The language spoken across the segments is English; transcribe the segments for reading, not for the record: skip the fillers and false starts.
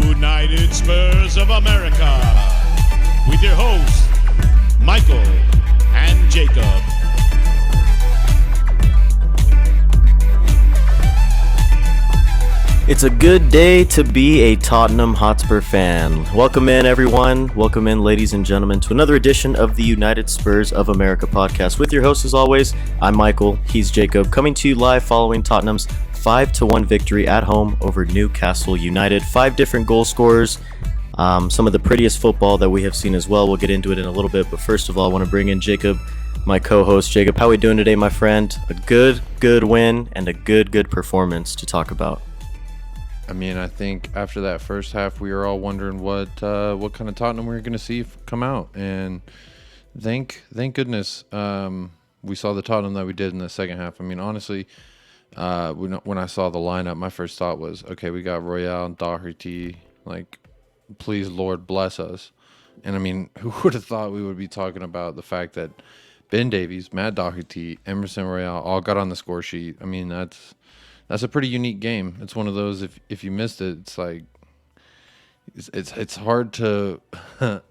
United Spurs of America, with your hosts, Michael and Jacob. It's a good day to be a Tottenham Hotspur fan. Welcome in, everyone. Welcome in, ladies and gentlemen, to another edition of the United Spurs of America podcast. With your host, as always, I'm Michael. He's Jacob, coming to you live following Tottenham's 5-1 victory at home over Newcastle United. 5 different goal scorers. Some of the prettiest football that we have seen as well. We'll get into it in a little bit, but first of all, I want to bring in Jacob, my co-host. Jacob, how are we doing today, my friend? A good win and a good performance to talk about. I mean, I think after that first half, we were all wondering what kind of Tottenham we were going to see come out, and thank goodness we saw the Tottenham that we did in the second half. I mean, honestly, when I saw the lineup, my first thought was, okay, we got Royale and Doherty, like, please, Lord, bless us. And I mean, who would have thought we would be talking about the fact that Ben Davies, Matt Doherty, Emerson Royale all got on the score sheet? I mean, that's a pretty unique game. It's one of those, if you missed it, it's like it's hard to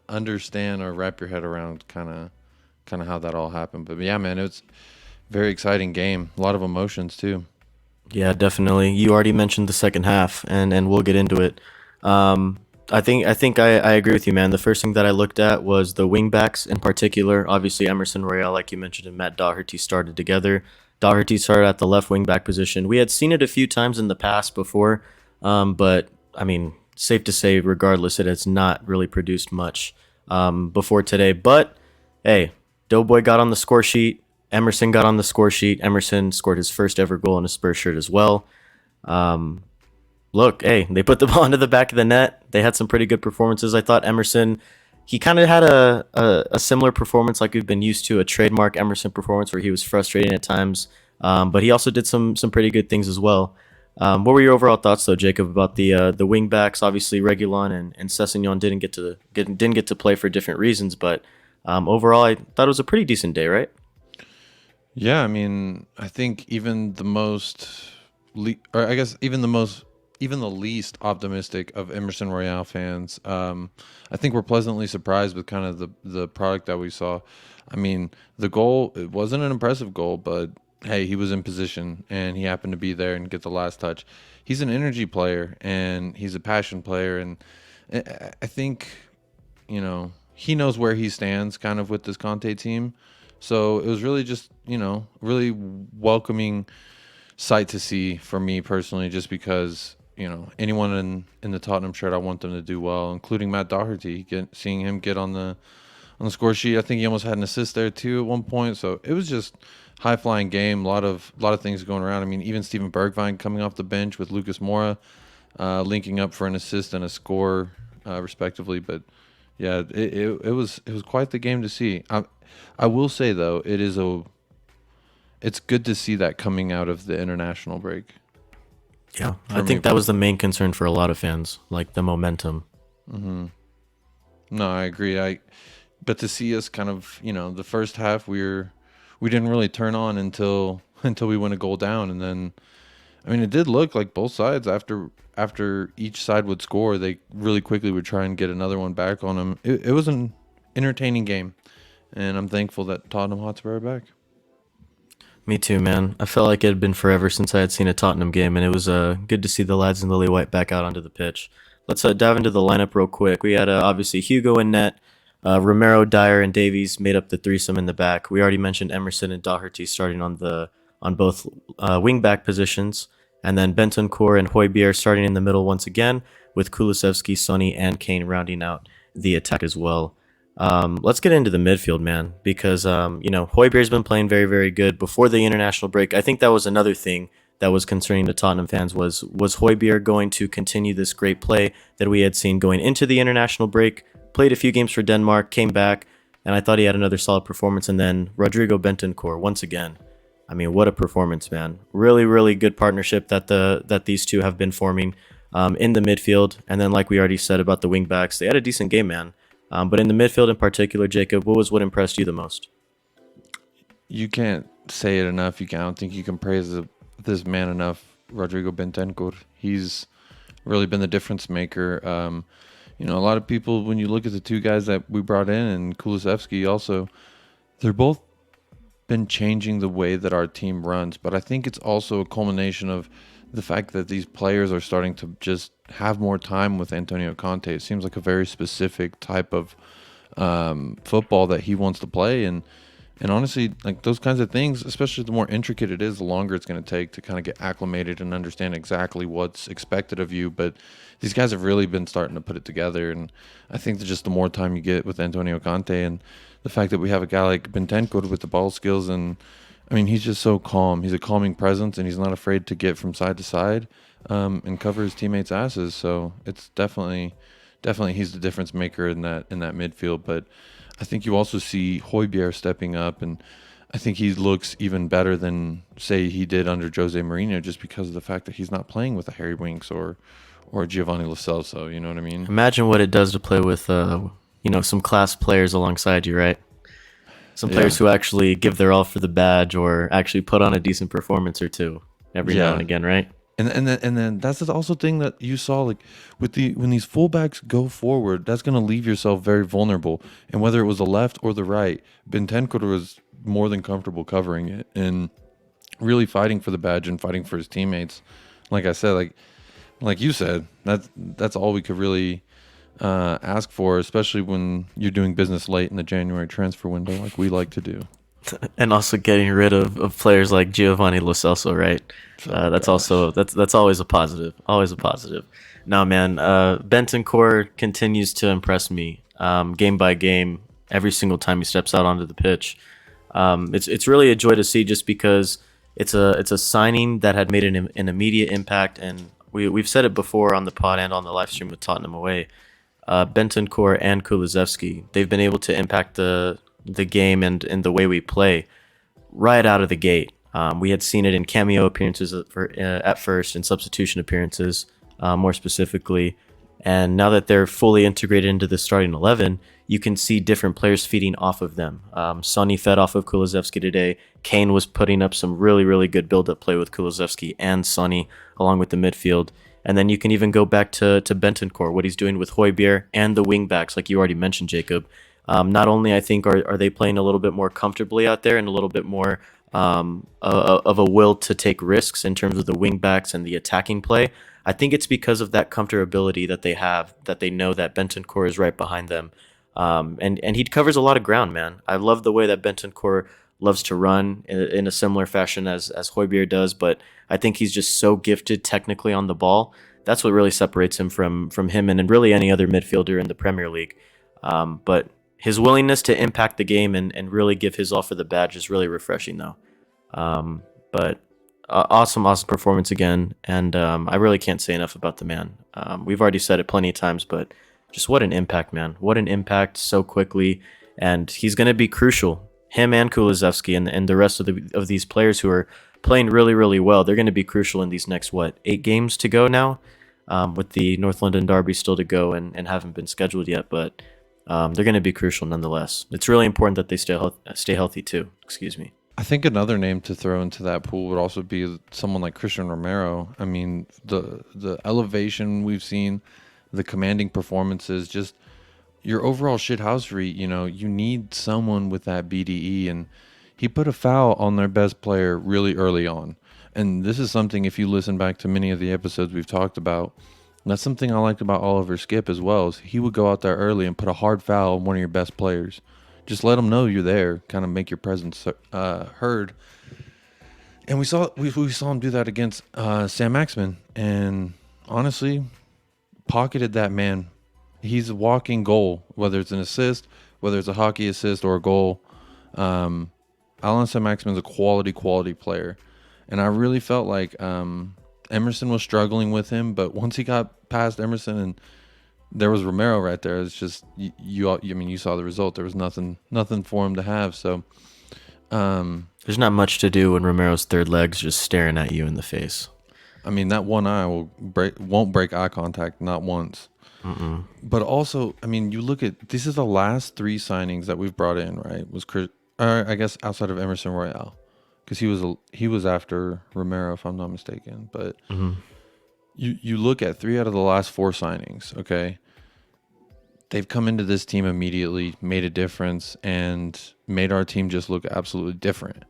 understand or wrap your head around kind of how that all happened. But yeah, man, it's a very exciting game. A lot of emotions too. Yeah, definitely. You already mentioned the second half, and we'll get into it. I think I agree with you, man. The first thing that I looked at was the wing backs in particular. Obviously, Emerson Royale, like you mentioned, and Matt Doherty started together. Doherty started at the left wing back position. We had seen it a few times in the past before, but I mean, safe to say, regardless, it has not really produced much before today. But hey, Doughboy got on the score sheet. Emerson got on the score sheet. Emerson scored his first ever goal in a Spurs shirt as well. Look, hey, they put the ball into the back of the net. They had some pretty good performances. I thought Emerson, he kind of had a similar performance like we've been used to, a trademark Emerson performance where he was frustrating at times, but he also did some pretty good things as well. What were your overall thoughts, though, Jacob, about the wing backs? Obviously, Reguilon and Sessegnon didn't get to play for different reasons, but overall, I thought it was a pretty decent day, right? Yeah, I mean, I think even the least optimistic of Emerson Royale fans, I think we're pleasantly surprised with kind of the product that we saw. I mean, the goal, it wasn't an impressive goal, but hey, he was in position and he happened to be there and get the last touch. He's an energy player and he's a passion player, and I think, you know, he knows where he stands kind of with this Conte team. So it was really just, you know, really welcoming sight to see for me personally, just because, you know, anyone in the Tottenham shirt, I want them to do well, including Matt Doherty. Seeing him get on the score sheet, I think he almost had an assist there too at one point. So it was just high flying game. A lot of things going around. I mean, even Steven Bergwijn coming off the bench with Lucas Moura, linking up for an assist and a score, respectively. But yeah, it was quite the game to see. I will say though, it's good to see that coming out of the international break. Yeah, I think that was the main concern for a lot of fans, like the momentum. Mm-hmm. No, I agree. But to see us kind of, you know, the first half, we didn't really turn on until we went a goal down, and then, I mean, it did look like both sides after each side would score, they really quickly would try and get another one back on them. It was an entertaining game, and I'm thankful that Tottenham Hotspur are back. Me too, man. I felt like it had been forever since I had seen a Tottenham game, and it was good to see the lads in lily white back out onto the pitch. Let's dive into the lineup real quick. We had obviously Hugo in net, Romero, Dyer, and Davies made up the threesome in the back. We already mentioned Emerson and Doherty starting on both wing back positions, and then Bentancur and Hojbjerg starting in the middle once again, with Kulusevski, Sonny, and Kane rounding out the attack as well. Let's get into the midfield, man, because Hojbjerg's been playing very, very good before the international break. I think that was another thing that was concerning to Tottenham fans was Hojbjerg going to continue this great play that we had seen going into the international break? Played a few games for Denmark, came back, and I thought he had another solid performance. And then Rodrigo Bentancur, once again, I mean, what a performance, man. Really, really good partnership that these two have been forming. in the midfield. And then, like we already said about the wing backs, they had a decent game, man. But in the midfield in particular, Jacob, what impressed you the most? You can't say it enough. I don't think you can praise this man enough, Rodrigo Bentancur. He's really been the difference maker. A lot of people, when you look at the two guys that we brought in and Kulusevski also, they're both been changing the way that our team runs. But I think it's also a culmination of the fact that these players are starting to just have more time with Antonio Conte. It seems like a very specific type of football that he wants to play. And honestly, like those kinds of things, especially the more intricate it is, the longer it's going to take to kind of get acclimated and understand exactly what's expected of you. But these guys have really been starting to put it together. And I think that just the more time you get with Antonio Conte and the fact that we have a guy like Bentancur with the ball skills, and I mean, he's just so calm. He's a calming presence, and he's not afraid to get from side to side and cover his teammates' asses. So it's definitely he's the difference maker in that midfield. But I think you also see Hojbjerg stepping up, and I think he looks even better than, say, he did under Jose Mourinho, just because of the fact that he's not playing with a Harry Winks or Giovanni Lo Celso. You know what I mean? Imagine what it does to play with some class players alongside you, right? Some players who actually give their all for the badge or actually put on a decent performance or two every now and again, right? And then that's also thing that you saw, like when these fullbacks go forward, that's going to leave yourself very vulnerable. And whether it was the left or the right, Bentancur was more than comfortable covering it and really fighting for the badge and fighting for his teammates. Like I said, like you said, that's all we could really ask for, especially when you're doing business late in the January transfer window, like we like to do. And also getting rid of players like Giovanni Lo Celso, right? That's always a positive. Always a positive. No, man, Bentancur continues to impress me game by game. Every single time he steps out onto the pitch, it's really a joy to see, just because it's a signing that had made an immediate impact. And we've said it before on the pod and on the live stream with Tottenham away. Bentancur and Kulusevski, they've been able to impact the game and the way we play right out of the gate. We had seen it in cameo appearances at first, and substitution appearances more specifically. And now that they're fully integrated into the starting 11, you can see different players feeding off of them. Sonny fed off of Kulusevski today. Kane was putting up some really, really good build-up play with Kulusevski and Sonny, along with the midfield. And then you can even go back to Bentancur, what he's doing with Hojbjerg and the wing-backs, like you already mentioned, Jacob. Not only, I think, are they playing a little bit more comfortably out there and a little bit more of a will to take risks in terms of the wing-backs and the attacking play, I think it's because of that comfortability that they have, that they know that Bentancur is right behind them. And he covers a lot of ground, man. I love the way that Bentancur loves to run in a similar fashion as Hojbjerg does, but I think he's just so gifted technically on the ball. That's what really separates him from him and really any other midfielder in the Premier League. But his willingness to impact the game and really give his all for the badge is really refreshing, though. But awesome performance again, and I really can't say enough about the man. We've already said it plenty of times, but just what an impact, man. What an impact so quickly, and he's going to be crucial. Him and Kulusevski and the rest of these players who are playing really, really well, they're going to be crucial in these next, 8 games to go now, with the North London derby still to go and haven't been scheduled yet, but they're going to be crucial nonetheless. It's really important that they stay healthy too. Excuse me. I think another name to throw into that pool would also be someone like Christian Romero. I mean, the elevation we've seen, the commanding performances, just your overall shithousery, you need someone with that BDE, and he put a foul on their best player really early on. And this is something, if you listen back to many of the episodes we've talked about, that's something I liked about Oliver Skip as well, is he would go out there early and put a hard foul on one of your best players. Just let them know you're there, kind of make your presence heard. And we saw him do that against Saint-Maximin, and honestly, pocketed that man. He's a walking goal, whether it's an assist, whether it's a hockey assist or a goal. Alan Saint-Maximin is a quality player, and I really felt like Emerson was struggling with him, but once he got past Emerson and there was Romero right there, it's just you saw the result. There was nothing for him to have. So there's not much to do when Romero's third leg's just staring at you in the face. I mean, that one eye won't break eye contact, not once. But also, I mean, you look at this is the last 3 signings that we've brought in, right? I guess outside of Emerson Royale, because he was after Romero, if I'm not mistaken. But you look at 3 out of the last 4 signings, okay? They've come into this team immediately, made a difference, and made our team just look absolutely different.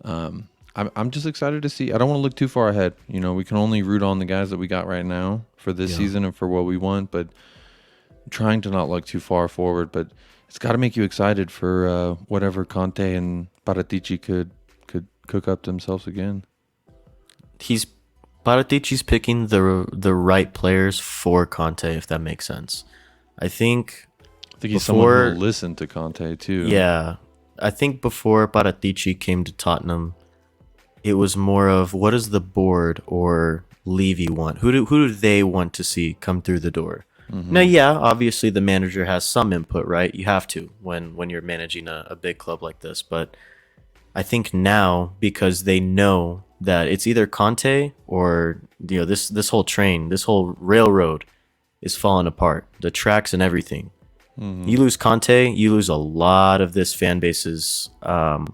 I'm just excited to see. I don't want to look too far ahead. You know, we can only root on the guys that we got right now for this season and for what we want, but trying to not look too far forward. But it's got to make you excited for whatever Conte and Paratici could cook up themselves again. Paratici's picking the right players for Conte, if that makes sense. I think he's someone who will listen to Conte too. Yeah, I think before Paratici came to Tottenham, it was more of what does the board or Levy want? Who do they want to see come through the door? Now, yeah, obviously the manager has some input, right? You have to when you're managing a big club like this. But I think now, because they know that it's either Conte or this whole train, this whole railroad is falling apart. The tracks and everything. You lose Conte, you lose a lot of this fan base's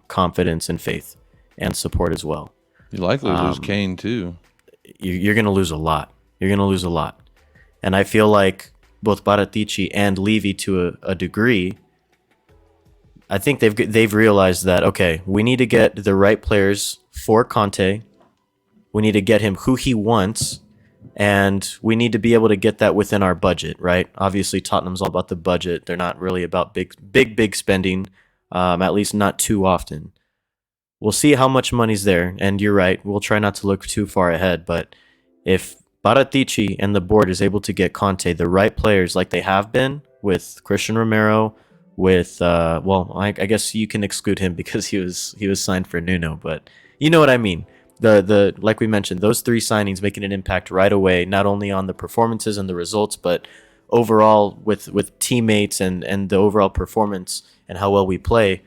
confidence and faith and support as well. You likely lose Kane too. You're going to lose a lot. You're going to lose a lot. And I feel like both Paratici and Levy, to a degree, I think they've realized that, okay, we need to get the right players for Conte. We need to get him who he wants. And we need to be able to get that within our budget, right? Obviously, Tottenham's all about the budget. They're not really about big spending, at least not too often. We'll see how much money's there. And you're right, we'll try not to look too far ahead. But if Paratici and the board is able to get Conte the right players like they have been with Christian Romero, with, I guess you can exclude him because he was signed for Nuno, but you know what I mean. The like we mentioned, those 3 signings making an impact right away, not only on the performances and the results, but overall with teammates and the overall performance and how well we play.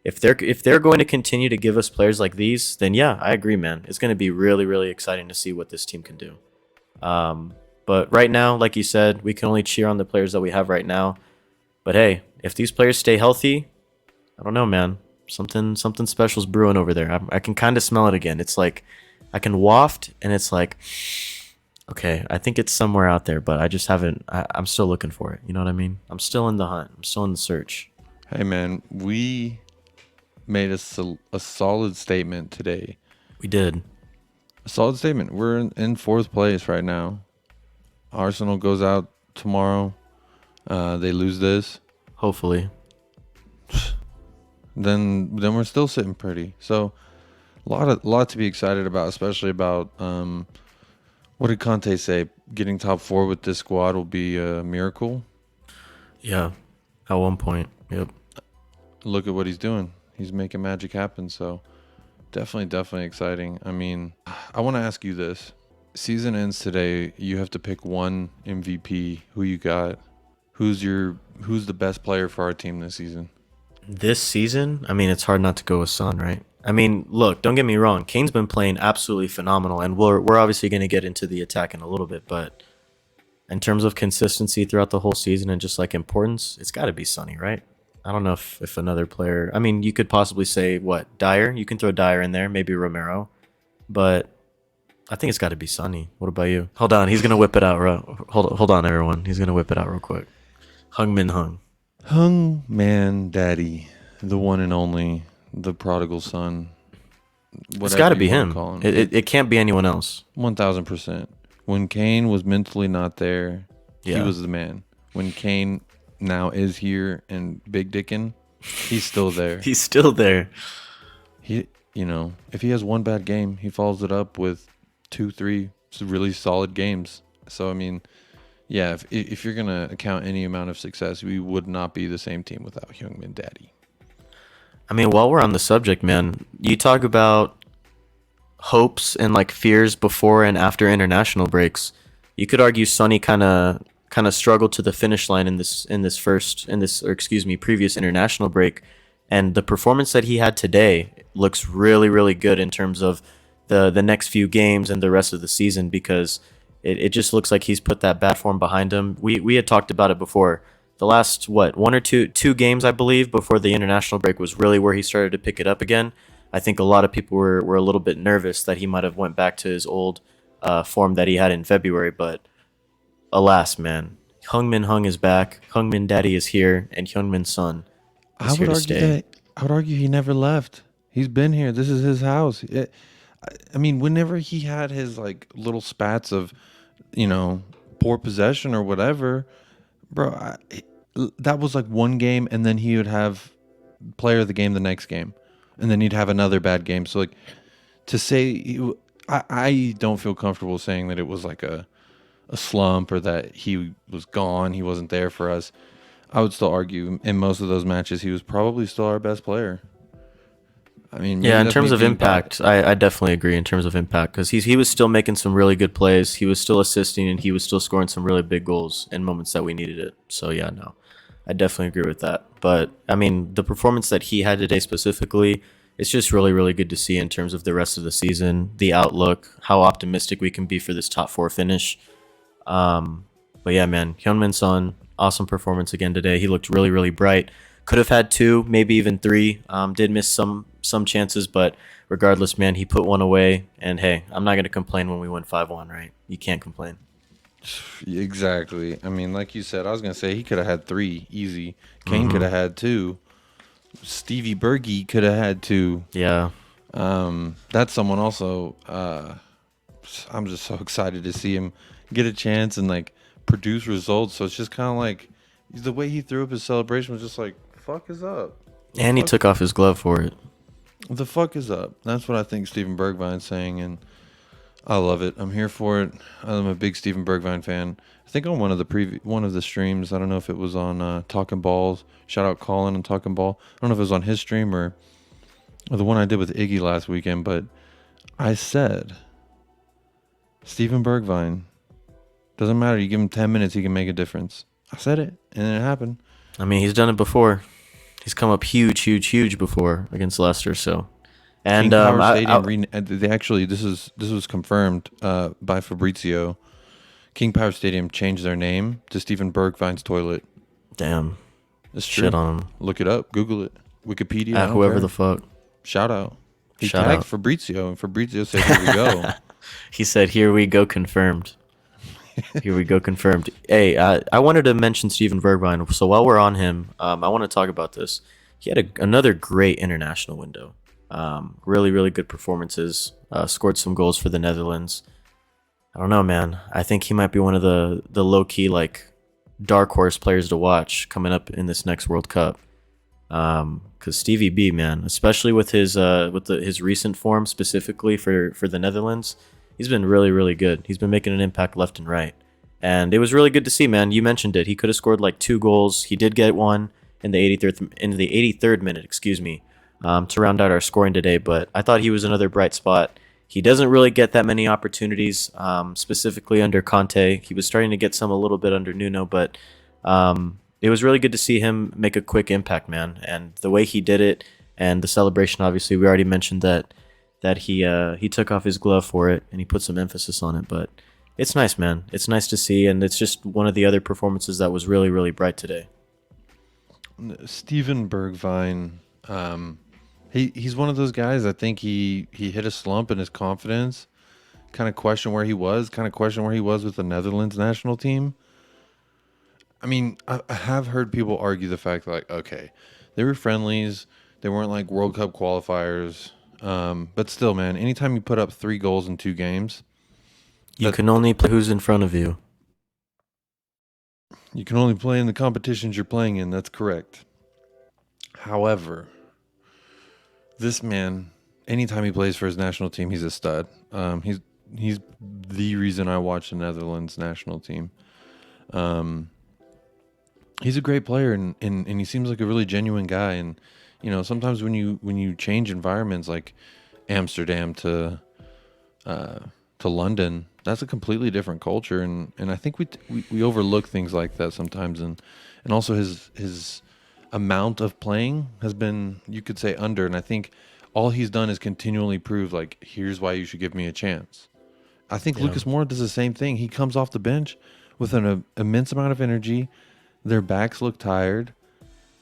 If they're going to continue to give us players like these, then yeah, I agree, man. It's going to be really, really exciting to see what this team can do. But right now, like you said, we can only cheer on the players that we have right now. But hey, if these players stay healthy, I don't know, man. Something special's brewing over there. I can kind of smell it again. It's like I can waft, and it's like, okay, I think it's somewhere out there, but I just haven't. I'm still looking for it. You know what I mean? I'm still in the hunt. I'm still in the search. Hey, man, we made a solid statement today. We did. A solid statement. We're in 4th place right now. Arsenal goes out tomorrow. They lose this. Hopefully. Then we're still sitting pretty. So a lot to be excited about, especially about what did Conte say? Getting top 4 with this squad will be a miracle. Yeah, at one point. Yep. Look at what he's doing. He's making magic happen. So definitely exciting. I mean, I want to ask you this. Season ends today. You have to pick one MVP. Who you got? Who's the best player for our team this season? This season, I mean, it's hard not to go with Son, right? I mean, look, don't get me wrong. Kane's been playing absolutely phenomenal, and we're obviously going to get into the attack in a little bit, but in terms of consistency throughout the whole season and just like importance, it's got to be Sonny, right? I don't know if another player. I mean, you could possibly say what, Dyer. You can throw Dyer in there, maybe Romero, but I think it's got to be Sonny. What about you? Hold on, he's gonna whip it out. Hold on, everyone. He's gonna whip it out real quick. Heung-man Daddy, the one and only, the prodigal son. It's got to be him. It can't be anyone else. 1000%. When Kane was mentally not there, he was the man. When Kane now is here and big dickin', he's still there. He's still there. If he has one bad game, he follows it up with 2-3 really solid games. So I mean, yeah, if you're gonna account any amount of success, we would not be the same team without Heung-min Daddy. I mean, while we're on the subject, man, you talk about hopes and like fears before and after international breaks. You could argue Sonny kind of struggled to the finish line in this previous international break, and the performance that he had today looks really, really good in terms of the next few games and the rest of the season, because it just looks like he's put that bad form behind him. We had talked about it before. The last one or two games, I believe, before the international break was really where he started to pick it up again. I think a lot of people were a little bit nervous that he might have went back to his old form that he had in February, but alas, man, Heung-min Hung is back. Heung-min Daddy is here, and Heung-min Son is here to stay. I would argue he never left. He's been here. This is his house. I mean, whenever he had his like little spats of, poor possession or whatever, bro, that was like one game, and then he would have player of the game the next game, and then he'd have another bad game. So like to say, I don't feel comfortable saying that it was like a slump or that he was gone, he wasn't there for us. I would still argue in most of those matches he was probably still our best player. I mean, yeah, in terms of impact, I definitely agree in terms of impact, because he was still making some really good plays. He was still assisting, and he was still scoring some really big goals in moments that we needed it. So yeah, no, I definitely agree with that. But I mean, the performance that he had today specifically, it's just really, really good to see in terms of the rest of the season, the outlook, how optimistic we can be for this top 4 finish. But yeah, man, Heung-min Son, awesome performance again today. He looked really, really bright. Could have had 2, maybe even 3. Did miss some chances, but regardless, man, he put one away. And hey, I'm not gonna complain when we win 5-1, right? You can't complain. Exactly. I mean, like you said, I was gonna say he could have had 3 easy. Kane could have had 2. Stevie Bergie could have had 2. Yeah. That's someone also. I'm just so excited to see him get a chance and like produce results. So it's just kind of like the way he threw up his celebration was just like, fuck is up. And he took off his glove for it. The fuck is up? That's what I think Steven Bergwijn's saying, and I love it. I'm here for it. I'm a big Steven Bergwijn fan. I think on one of the streams, I don't know if it was on Talking Balls. Shout out Colin and Talking Ball. I don't know if it was on his stream or the one I did with Iggy last weekend, but I said Steven Bergwijn, doesn't matter. You give him 10 minutes, he can make a difference. I said it, and it happened. I mean, he's done it before. He's come up huge before against Leicester. So, and King Power Stadium, they actually this was confirmed by Fabrizio. King Power Stadium changed their name to Steven Bergwijn's toilet. Damn, it's true. Shit on him. Look it up, Google it, Wikipedia. At whoever the fuck. Shout out. He Shout tagged out. Fabrizio, and Fabrizio said, "Here we go." He said, "Here we go, confirmed." Here we go, confirmed. Hey, I wanted to mention Steven Bergwijn. So while we're on him, I want to talk about this. He had another great international window. Really, really good performances. Scored some goals for the Netherlands. I don't know, man. I think he might be one of the low-key, like, dark horse players to watch coming up in this next World Cup. Because Stevie B, man, especially with his recent form specifically for the Netherlands, he's been really, really good. He's been making an impact left and right. And it was really good to see, man. You mentioned it. He could have scored like 2 goals. He did get one in the 83rd minute, to round out our scoring today. But I thought he was another bright spot. He doesn't really get that many opportunities, specifically under Conte. He was starting to get some a little bit under Nuno, but it was really good to see him make a quick impact, man. And the way he did it, and the celebration, obviously, we already mentioned that he took off his glove for it and he put some emphasis on it. But it's nice, man. It's nice to see, and it's just one of the other performances that was really, really bright today. Steven Bergwijn, he's one of those guys. I think he hit a slump in his confidence. Kind of question where he was. With the Netherlands national team. I mean, I have heard people argue the fact that, like, okay, they were friendlies. They weren't like World Cup qualifiers. But still, man, anytime you put up 3 goals in 2 games, you can only play who's in front of you. You can only play in the competitions you're playing in. That's correct. However, this man, anytime he plays for his national team, he's a stud. He's the reason I watch the Netherlands national team. He's a great player, and he seems like a really genuine guy. And sometimes when you change environments like Amsterdam to London, that's a completely different culture, and I think we overlook things like that sometimes, and also his amount of playing has been, you could say, under, and I think all he's done is continually prove, like, here's why you should give me a chance. I think Lucas Moura does the same thing. He comes off the bench with an immense amount of energy. Their backs look tired,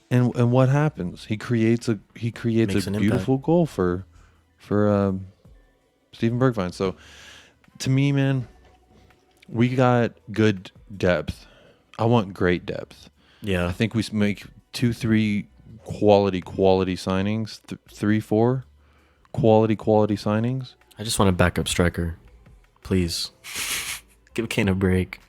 and what happens? He creates a beautiful goal for Steven Bergwijn. So to me, man, we got good depth. I want great depth. Yeah. I think we make 2-3 quality signings, 3-4 quality signings. I just want a backup striker. Please. Give Kane a break.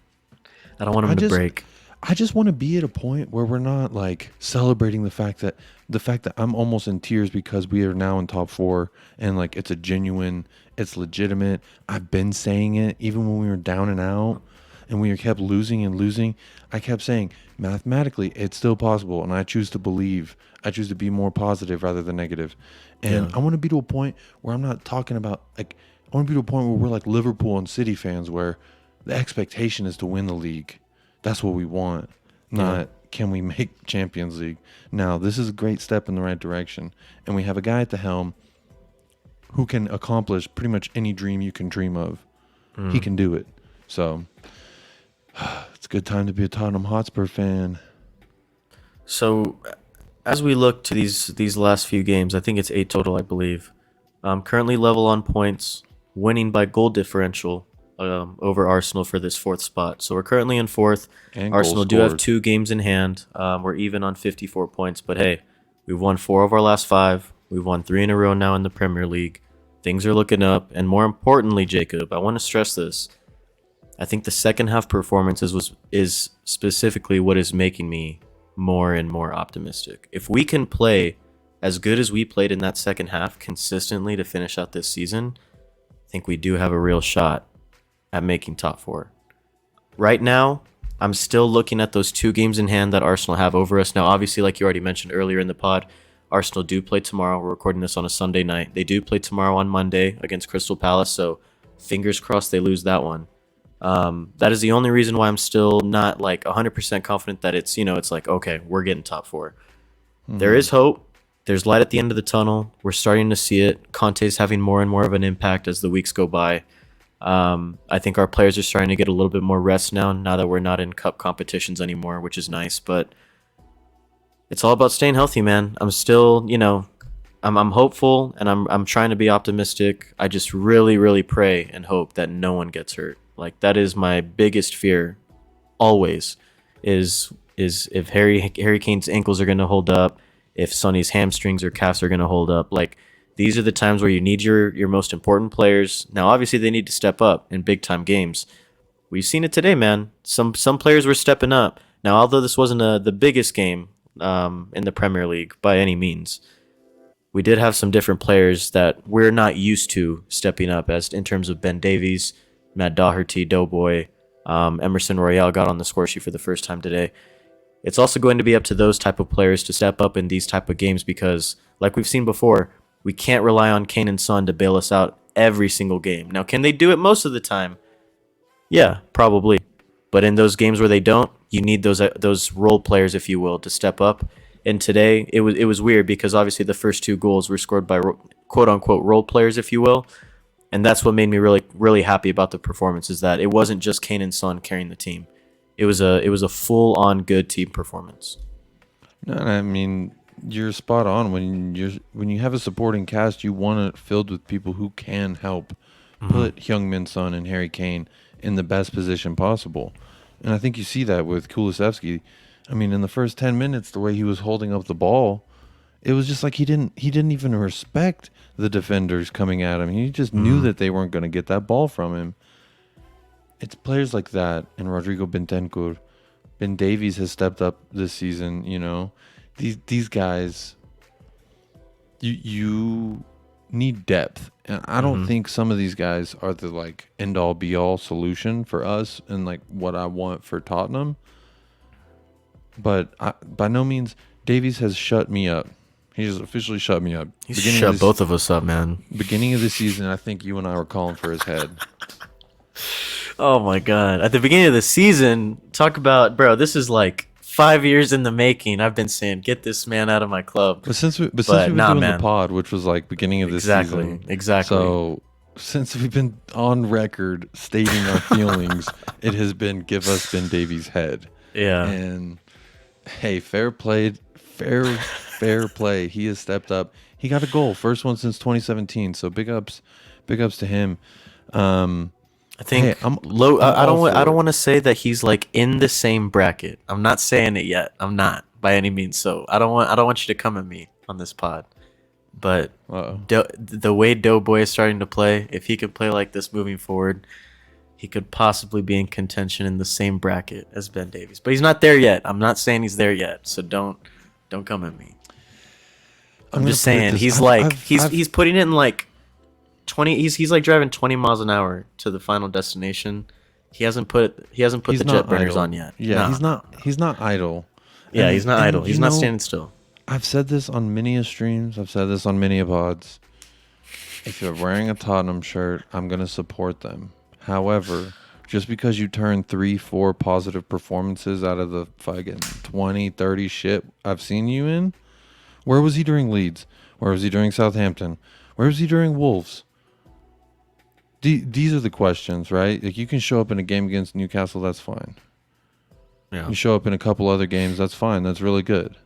I don't want him to break. I just want to be at a point where we're not like celebrating the fact that I'm almost in tears because we are now in top 4 and like it's it's legitimate. I've been saying it even when we were down and out and we kept losing and losing. I kept saying mathematically it's still possible, and I choose to believe. I choose to be more positive rather than negative. And I want to be to a point where I'm not talking about like, I want to be to a point where we're like Liverpool and City fans where the expectation is to win the league. That's what we want, not can we make Champions League. Now, this is a great step in the right direction, and we have a guy at the helm who can accomplish pretty much any dream you can dream of. He can do it. So it's a good time to be a Tottenham Hotspur fan. So as we look to these last few games, I think it's 8 total, I believe. Currently level on points, winning by goal differential over Arsenal for this 4th spot. So we're currently in 4th. And Arsenal do have 2 games in hand. We're even on 54 points. But hey, we've won 4 of our last 5. We've won 3 in a row now in the Premier League. Things are looking up. And more importantly, Jacob, I want to stress this. I think the second half performances is specifically what is making me more and more optimistic. If we can play as good as we played in that second half consistently to finish out this season, I think we do have a real shot at making top 4. Right now, I'm still looking at those 2 games in hand that Arsenal have over us. Now, obviously, like you already mentioned earlier in the pod, Arsenal do play tomorrow. We're recording this on a Sunday night. They do play tomorrow on Monday against Crystal Palace, so fingers crossed they lose that one. That is the only reason why I'm still not like 100% confident that it's like, okay, we're getting top 4. There is hope. There's light at the end of the tunnel. We're starting to see it. Conte's having more and more of an impact as the weeks go by. I think our players are starting to get a little bit more rest now that we're not in cup competitions anymore, which is nice. But it's all about staying healthy, man. I'm still, I'm hopeful, and I'm trying to be optimistic. I just really, really pray and hope that no one gets hurt. Like, that is my biggest fear always, is if Harry Kane's ankles are going to hold up, if Sonny's hamstrings or calves are going to hold up. Like, these are the times where you need your most important players. Now, obviously, they need to step up in big-time games. We've seen it today, man. Some players were stepping up. Now, although this wasn't the biggest game in the Premier League by any means, we did have some different players that we're not used to stepping up, as in terms of Ben Davies, Matt Doherty, Doughboy, Emerson Royale got on the score sheet for the first time today. It's also going to be up to those type of players to step up in these type of games because, like we've seen before, we can't rely on Kane and Son to bail us out every single game. Now, can they do it most of the time? Yeah, probably. But in those games where they don't, you need those role players, if you will, to step up. And today, it was weird because obviously the first 2 goals were scored by quote-unquote role players, if you will. And that's what made me really, really happy about the performance, is that it wasn't just Kane and Son carrying the team. It was a full-on good team performance. No, I mean, you're spot on. When you have a supporting cast, you want it filled with people who can help put Heung-min Son and Harry Kane in the best position possible. And I think you see that with Kulusevski. I mean, in the first 10 minutes, the way he was holding up the ball, it was just like he didn't even respect the defenders coming at him. He just knew that they weren't going to get that ball from him. It's players like that, and Rodrigo Bentancur. Ben Davies has stepped up this season, These guys, you need depth. And I don't think some of these guys are the like end-all be-all solution for us and like what I want for Tottenham. But by no means, Davies has shut me up. He has officially shut me up. He's shut both of us up, man. Beginning of the season, I think you and I were calling for his head. Oh my God. At the beginning of the season, talk about, bro, this is like 5 years in the making. I've been saying, get this man out of my club. But since we've been doing the pod, which was like beginning of this season. Exactly. So since we've been on record stating our feelings, it has been give us Ben Davies' head. Yeah. And hey, fair play. He has stepped up. He got a goal, first one since 2017. So big ups to him. I think I don't want to say that he's like in the same bracket. I'm not saying it yet. I'm not by any means. So I don't want you to come at me on this pod. But the way Doughboy is starting to play, if he could play like this moving forward, he could possibly be in contention in the same bracket as Ben Davies. But he's not there yet. I'm not saying he's there yet. So don't come at me. I'm just saying he's he's putting it in like 20. He's like driving 20 miles an hour to the final destination. He hasn't put the jet burners on yet. Yeah, he's not idle. Yeah, he's not idle. He's not standing still. I've said this on many streams. I've said this on many pods. If you're wearing a Tottenham shirt, I'm going to support them. However, just because you turn 3-4 positive performances out of the fucking 20-30 shit I've seen you in, where was he during Leeds? Where was he during Southampton? Where was he during Wolves? These are the questions, right? Like, you can show up in a game against Newcastle, that's fine. Yeah. You show up in a couple other games, that's fine. That's really good.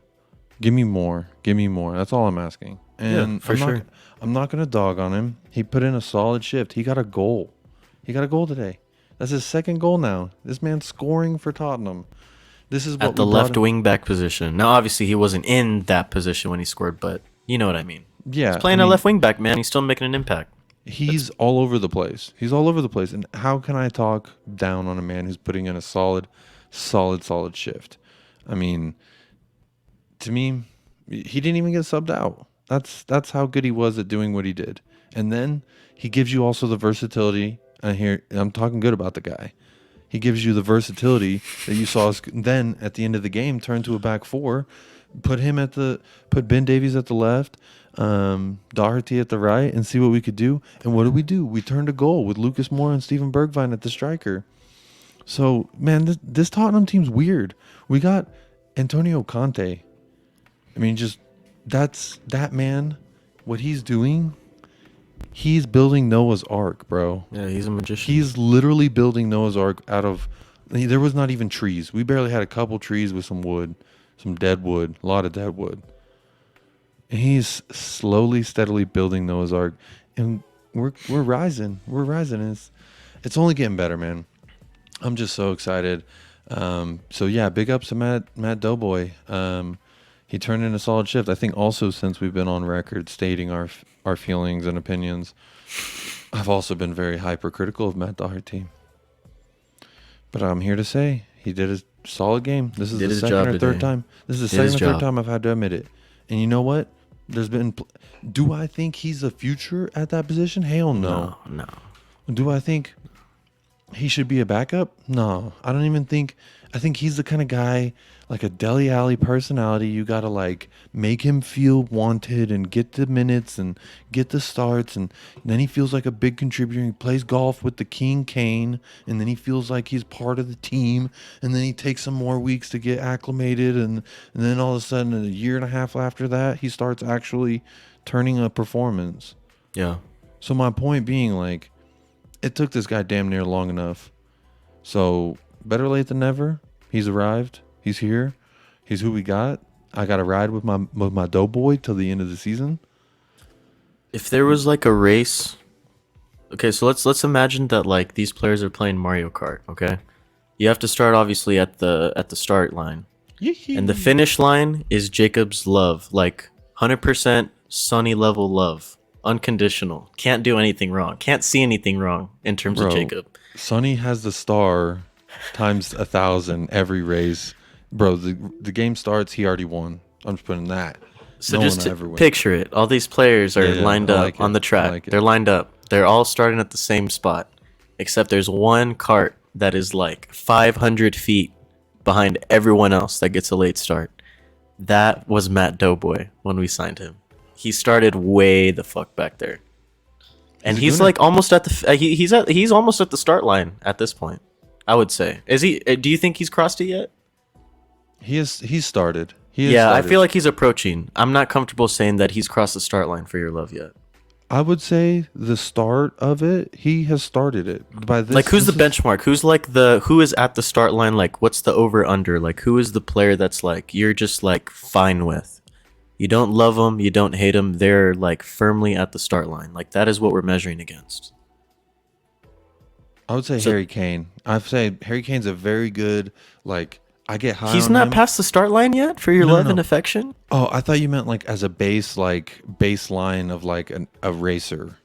Give me more. That's all I'm asking. And sure. I'm not going to dog on him. He put in a solid shift. He got a goal. Today. That's his second goal now. This man's scoring for Tottenham. This is what at the left wing back position. Now, obviously, he wasn't in that position when he scored, but you know what I mean. Yeah. He's playing a left wing back, man. He's still making an impact. He's all over the place. And how can I talk down on a man who's putting in a solid shift? I mean, to me, he didn't even get subbed out. That's how good he was at doing what he did. And then he gives you also the versatility. And here, I'm talking good about the guy. He gives you the versatility that you saw us then at the end of the game turn to a back four, put Ben Davies at the left, Doherty at the right, and see what we could do. And what do? We turned a goal with Lucas Moura and Steven Bergwijn at the striker. So, man, this Tottenham team's weird. We got Antonio Conte. I mean, just that man, what he's doing, he's building Noah's Ark, bro. Yeah, he's a magician. He's literally building Noah's Ark there was not even trees. We barely had a couple trees with some wood, some dead wood, a lot of dead wood. And he's slowly, steadily building Noah's Ark. And we're rising. It's only getting better, man. I'm just so excited. So yeah, big ups to Matt Doughboy. He turned in a solid shift. I think also since we've been on record stating our feelings and opinions, I've also been very hypercritical of Matt Doherty. But I'm here to say he did a solid game. This is the second or third time. This is the second or third time I've had to admit it. And you know what? Do I think he's a future at that position? Hell no. No. Do I think he should be a backup? No. I don't even think. I think he's the kind of guy, like a Dele Alli personality. You got to like make him feel wanted and get the minutes and get the starts. And then he feels like a big contributor. He plays golf with the King Kane. And then he feels like he's part of the team. And then he takes some more weeks to get acclimated. And then all of a sudden, a year and a half after that, he starts actually turning a performance. Yeah. So my point being, like, it took this guy damn near long enough. So better late than never. He's arrived. He's here. He's who we got. I got to ride with my Doughboy till the end of the season. If there was like a race, okay, so let's imagine that like these players are playing Mario Kart. Okay, you have to start obviously at the start line, and the finish line is Jacob's love, like 100% Sonny level love, unconditional. Can't do anything wrong. Can't see anything wrong in terms of Jacob. Sonny has the star times 1,000 every race. Bro, the game starts, he already won. I'm just putting that. So just to picture it. All these players are lined up on the track. They're lined up. They're all starting at the same spot. Except there's one cart that is like 500 feet behind everyone else that gets a late start. That was Matt Doughboy when we signed him. He started way the fuck back there. And he's like almost at the he's almost at the start line at this point. I would say. Is he? Do you think he's crossed it yet? He's started. He has Yeah, I started. feel like he's approaching. I'm not comfortable saying that he's crossed the start line for your love yet. I would say the start of it, he has started it. By this, Like, who's the this is- benchmark? Who is at the start line? Like, what's the over under? Like, who is the player that's like you're just like fine with? You don't love them, you don't hate them. They're like firmly at the start line. Like, that is what we're measuring against. I would say Harry Kane. I'd say Harry Kane's a very good, like, I get high He's on not him. past the start line yet for your No, love no. and affection. Oh, I thought you meant like as a base, like baseline of like a racer.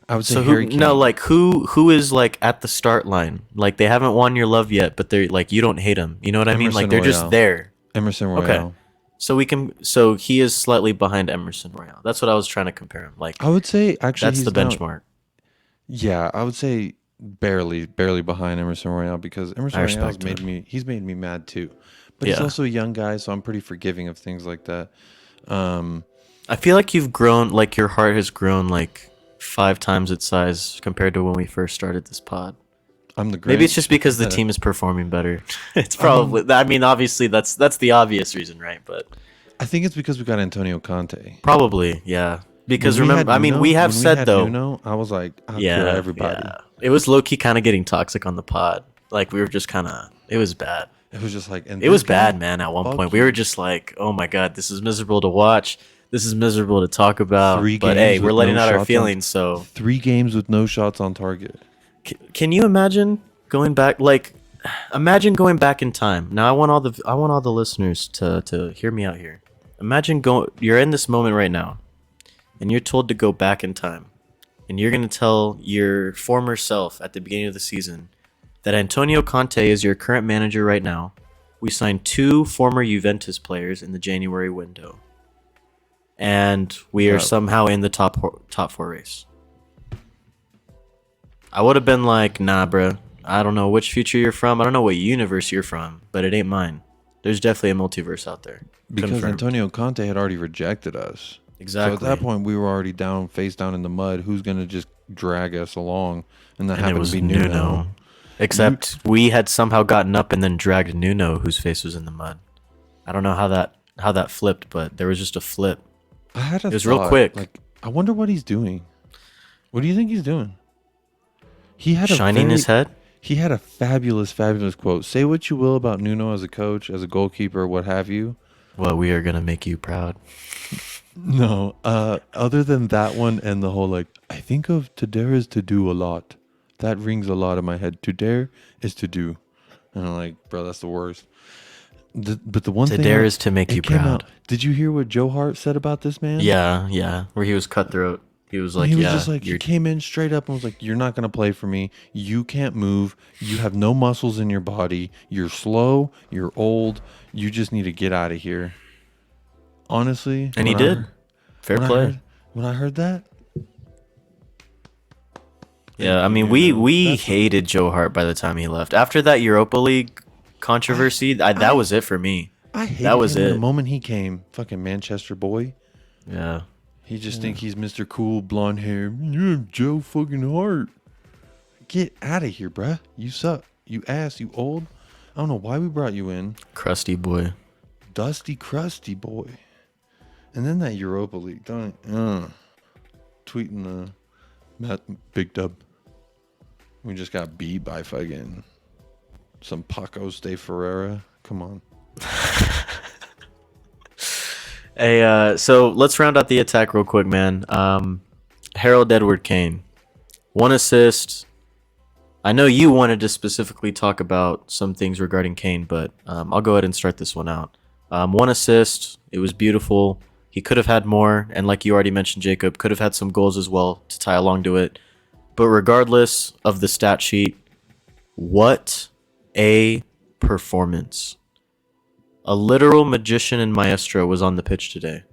I would say So Harry who? Kane. No, like who is like at the start line? Like they haven't won your love yet, but they're like you don't hate them. You know what I mean? Like Emerson they're Royale. just there. Emerson Royale. Okay. So we can. So he is slightly behind Emerson Royale. That's what I was trying to compare him. Like I would say actually that's he's the now- benchmark. Yeah, I would say barely behind Emerson Royale because Emerson I Royale's respect he's made me mad too. But he's Yeah. also a young guy, so I'm pretty forgiving of things like that. I feel like you've grown. Like your heart has grown like 5 times its size compared to when we first started this pod. I'm the Grinch. Maybe it's just because the team is performing better. It's probably. I mean, obviously that's the obvious reason, right? But I think it's because we got Antonio Conte. probably, yeah. Because When we remember, had I mean, Nuno- we have when said had though. Nuno, I was like, I'll Yeah, kill everybody. yeah. It was low key kind of getting toxic on the pod. Like we were just kind of. It was bad. It was just like, and It was this guy- bad, man. At one fuck point, we you. were just like, "Oh my god, this is miserable to watch. This is miserable to talk about." 3 But games hey, with we're letting no out shots our on- feelings. So, 3 games with no shots on target. can you imagine going back? Like, imagine going back in time. Now, I want all the listeners to hear me out here. Imagine you're in this moment right now, and you're told to go back in time, and you're gonna tell your former self at the beginning of the season that Antonio Conte is your current manager right now. We signed 2 former Juventus players in the January window, and we are Yeah. somehow in the top 4 race. I would have been like, nah, bruh. I don't know which future you're from. I don't know what universe you're from, but it ain't mine. There's definitely a multiverse out there. Because Confirmed. Antonio Conte had already rejected us. Exactly. So at that point, we were already face down in the mud. Who's going to just drag us along? And that And it happened was to be Nuno. Nuno. Except we had somehow gotten up and then dragged Nuno, whose face was in the mud. I don't know how that flipped, but there was just a flip. I had a It was real thought, quick. Like, I wonder what he's doing. What do you think he's doing? He had Shining his head. He had a fabulous quote. Say what you will about Nuno as a coach, as a goalkeeper, what have you. Well, we are gonna make you proud. No, other than that one and the whole like, I think of to dare is to do a lot. That rings a lot in my head. To dare is to do, and I'm like, bro, that's the worst. But the one To thing dare that- is to make it you came proud. out- Did you hear what Joe Hart said about this man? Yeah, where he was cutthroat. He was like, he was yeah, just like, he you're came in straight up and was like, you're not going to play for me. You can't move. You have no muscles in your body. You're slow. You're old. You just need to get out of here. Honestly. And he when I did. heard- Fair when I play. heard- when I heard that. Yeah, I mean, we hated Joe Hart by the time he left. After that Europa League controversy, that was it for me. I hated That was him it. the moment he came. Fucking Manchester boy. Yeah. He just think he's Mr. Cool, blonde hair. Yeah, Joe fucking Hart. Get out of here, bruh. You suck. You ass. You old. I don't know why we brought you in. Crusty boy. Dusty, crusty boy. And then that Europa League. Don't tweeting the Big Dub. We just got beat by fucking some Paco de Ferreira. Come on. Hey, so let's round out the attack real quick, man. Harold Edward Kane, 1 assist. I know you wanted to specifically talk about some things regarding Kane, but I'll go ahead and start this one out. 1 assist. It was beautiful. He could have had more, and like you already mentioned, Jacob, could have had some goals as well to tie along to it. But regardless of the stat sheet, what a performance. A literal magician and maestro was on the pitch today.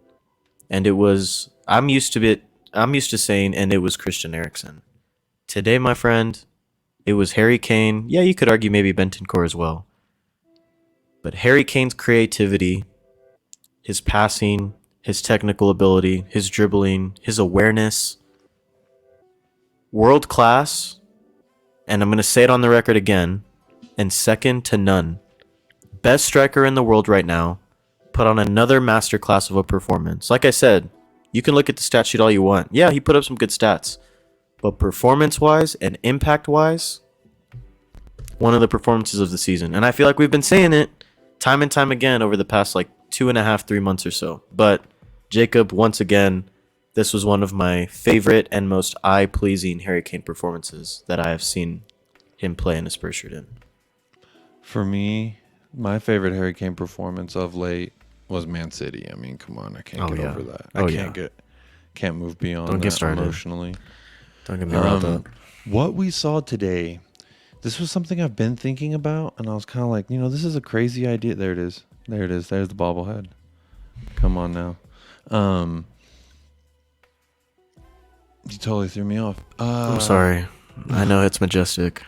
And it was, I'm used to saying, and it was Christian Eriksen. Today, my friend, it was Harry Kane. Yeah, you could argue maybe Bentancur as well. But Harry Kane's creativity, his passing, his technical ability, his dribbling, his awareness, world class, and I'm going to say it on the record again, and second to none. best striker in the world right now, put on another masterclass of a performance. Like I said, you can look at the stat sheet all you want. Yeah, he put up some good stats. But performance-wise and impact-wise, one of the performances of the season. And I feel like we've been saying it time and time again over the past like 2.5, 3 months or so. But Jacob, once again, this was one of my favorite and most eye-pleasing Harry Kane performances that I have seen him play in a Spurs shirt in. For me, my favorite Harry Kane performance of late was Man City. I mean, come on, I can't get over that. I can't move beyond Don't get that started. Emotionally. Don't get me riled up. What we saw today, this was something I've been thinking about, and I was kind of like, this is a crazy idea. There it is. There's the bobblehead. Come on now. You totally threw me off. I'm sorry. I know it's majestic.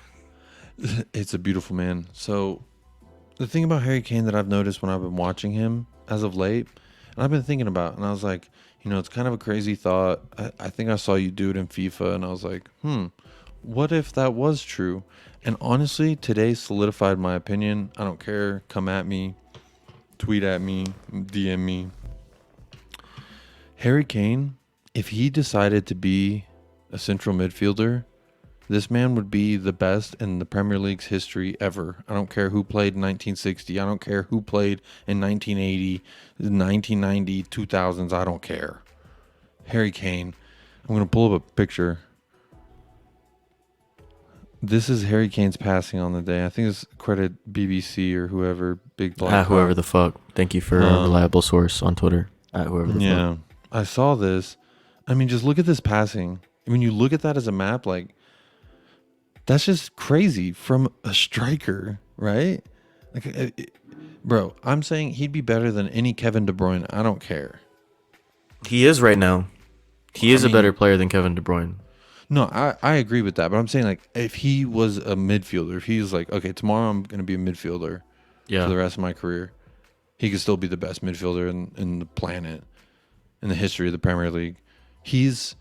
It's a beautiful man. So the thing about Harry Kane that I've noticed when I've been watching him as of late, and I've been thinking about, and I was like, it's kind of a crazy thought. I think I saw you do it in FIFA, and I was like, what if that was true? And honestly, today solidified my opinion. I don't care. Come at me, tweet at me, DM me. Harry Kane, if he decided to be a central midfielder, this man would be the best in the Premier League's history ever. I don't care who played in 1960. I don't care who played in 1980, 1990, 2000s. I don't care. Harry Kane. I'm going to pull up a picture. This is Harry Kane's passing on the day. I think it's credit BBC or whoever. Big Black. Whoever the fuck. Thank you for a reliable source on Twitter. Whoever the fuck. I saw this. I mean, just look at this passing. When you look at that as a map, like, that's just crazy from a striker, right? Like, bro, I'm saying he'd be better than any Kevin De Bruyne. I don't care. He is right now. He is a better player than Kevin De Bruyne. No, I agree with that. But I'm saying, like, if he was a midfielder, if he was like, okay, tomorrow I'm going to be a midfielder for the rest of my career, he could still be the best midfielder in the planet, in the history of the Premier League. He's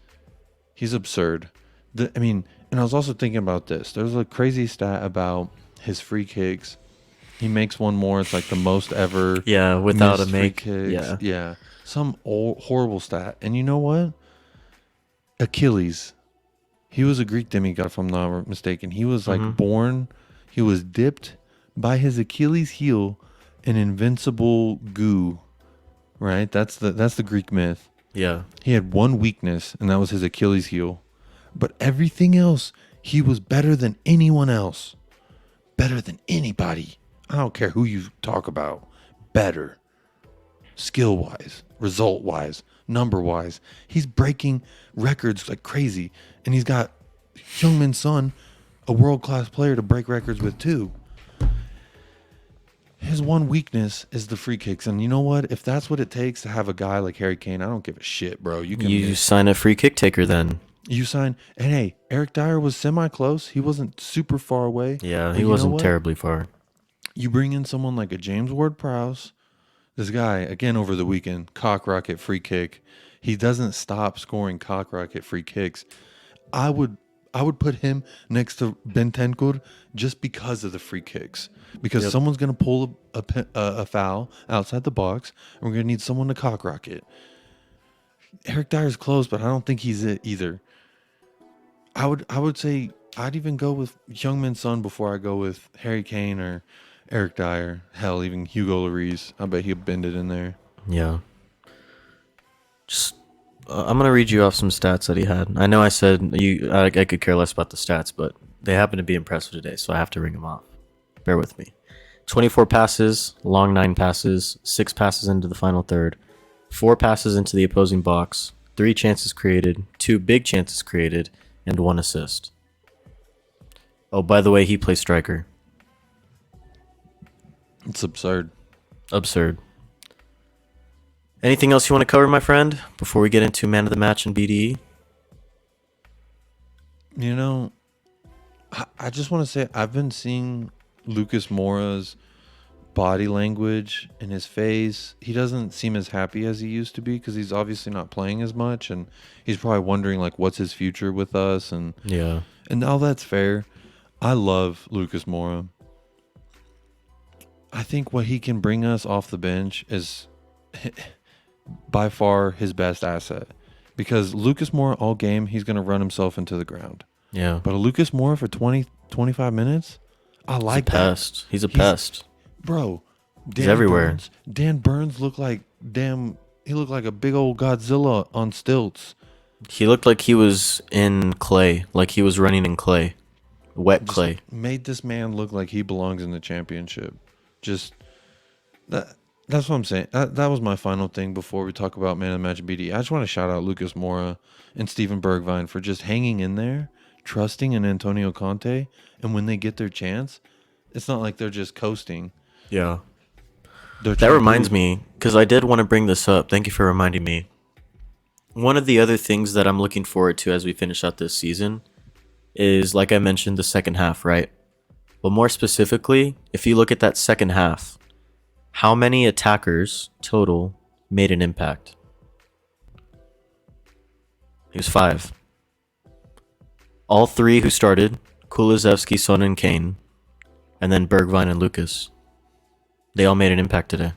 absurd. And I was also thinking about this. There's a crazy stat about his free kicks. He makes one more. It's like the most ever. Yeah, without a make. Kicks. Yeah. Some horrible stat. And you know what? Achilles. He was a Greek demigod, if I'm not mistaken. He was like born. He was dipped by his Achilles heel in invincible goo. Right? That's the Greek myth. Yeah. He had one weakness, and that was his Achilles heel. But everything else, he was better than anyone else. Better than anybody. I don't care who you talk about. Better. Skill-wise, result-wise, number-wise. He's breaking records like crazy. And he's got Heung-min's son, a world-class player to break records with too. His one weakness is the free kicks. And you know what? If that's what it takes to have a guy like Harry Kane, I don't give a shit, bro. You sign a free kick taker then. You sign, and hey, Eric Dyer was semi-close. He wasn't super far away. Yeah, he wasn't terribly far. You bring in someone like a James Ward-Prowse. This guy, again over the weekend, cock rocket free kick. He doesn't stop scoring cock rocket free kicks. I would put him next to Bentancur just because of the free kicks. Because someone's going to pull a foul outside the box, and we're going to need someone to cock rocket. Eric Dyer's close, but I don't think he's it either. I would say I'd even go with Heung-min's son before I go with Harry Kane or Eric Dyer. Hell, even Hugo Lloris. I bet he'll bend it in there. Yeah. Just I'm gonna read you off some stats that he had. I know I said I could care less about the stats, but they happen to be impressive today, so I have to ring them off. Bear with me. 24 passes, long 9 passes, 6 passes into the final third, 4 passes into the opposing box, 3 chances created, 2 big chances created, and 1 assist. Oh, by the way, he plays striker. It's absurd. Absurd. Anything else you want to cover, my friend, before we get into man of the match and BDE? You know, I just want to say I've been seeing Lucas Moura's body language in his face. He doesn't seem as happy as he used to be because he's obviously not playing as much, and he's probably wondering like what's his future with us, and all that's fair. I love Lucas Moura. I think what he can bring us off the bench is by far his best asset. Because Lucas Moura all game, he's going to run himself into the ground. Yeah. But a Lucas Moura for 20, 25 minutes, I like that. Pest. He's a pest. Bro, He's everywhere. Dan Burns looked like he looked like a big old Godzilla on stilts. He looked like he was in clay, like he was running in clay. Wet Just clay. made this man look like he belongs in the championship. Just that's what I'm saying. That was my final thing before we talk about man of the match and BD. I just want to shout out Lucas Moura and Steven Bergwijn for just hanging in there, trusting in Antonio Conte, and when they get their chance, it's not like they're just coasting. Yeah. That reminds me, because I did want to bring this up. Thank you for reminding me. One of the other things that I'm looking forward to as we finish out this season is, like I mentioned, the second half, right? But more specifically, if you look at that second half, how many attackers total made an impact? It was 5. All 3 who started, Kulusevski, Son, and Kane, and then Bergwijn and Lucas. They all made an impact today.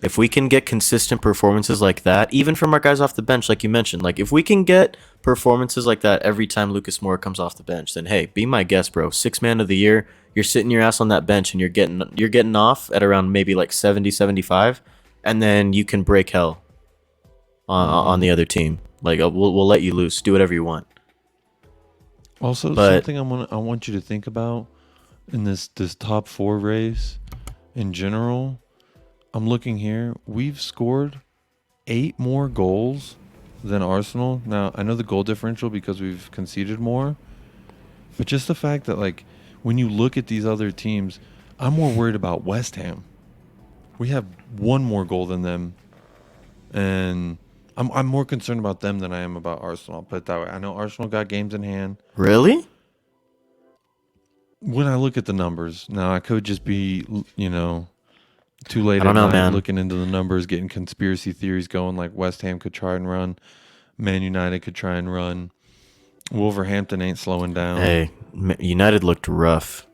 If we can get consistent performances like that, even from our guys off the bench, like you mentioned, like if we can get performances like that every time Lucas Moura comes off the bench, then hey, be my guest, bro. 6th man of the year. You're sitting your ass on that bench and you're getting off at around maybe like 70, 75, and then you can break hell on the other team. Like we'll let you loose. Do whatever you want. Also, something I want you to think about in this top 4 race in general. I'm looking here. We've scored 8 more goals than Arsenal. Now, I know the goal differential because we've conceded more, but just the fact that, like, when you look at these other teams, I'm more worried about West Ham. We have 1 more goal than them, and I'm more concerned about them than I am about Arsenal. I'll put it that way. I know Arsenal got games in hand. Really? When I look at the numbers, now I could just be, too late I don't know, night man. looking into the numbers, getting conspiracy theories going, like West Ham could try and run, Man United could try and run, Wolverhampton ain't slowing down. Hey, United looked rough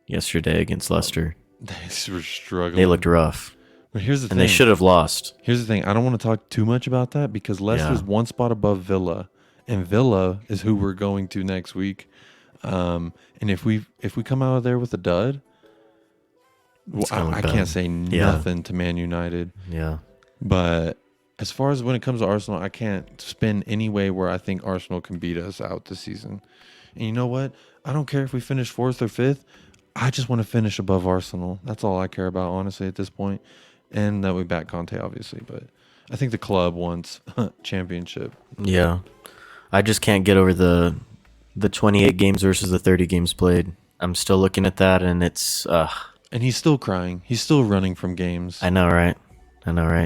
yesterday against Leicester. They were struggling. They looked rough. But here's the thing. And they should have lost. Here's the thing. I don't want to talk too much about that because Leicester's 1 spot above Villa, and Villa is who we're going to next week. And if we come out of there with a dud, I can't say nothing to Man United. Yeah. But as far as when it comes to Arsenal, I can't spin any way where I think Arsenal can beat us out this season. And you know what? I don't care if we finish 4th or 5th. I just want to finish above Arsenal. That's all I care about, honestly, at this point. And that we back Conte, obviously. But I think the club wants championship. Yeah. I just can't get over the 28 games versus the 30 games played. I'm still looking at that, and it's... And he's still crying. He's still running from games. I know, right?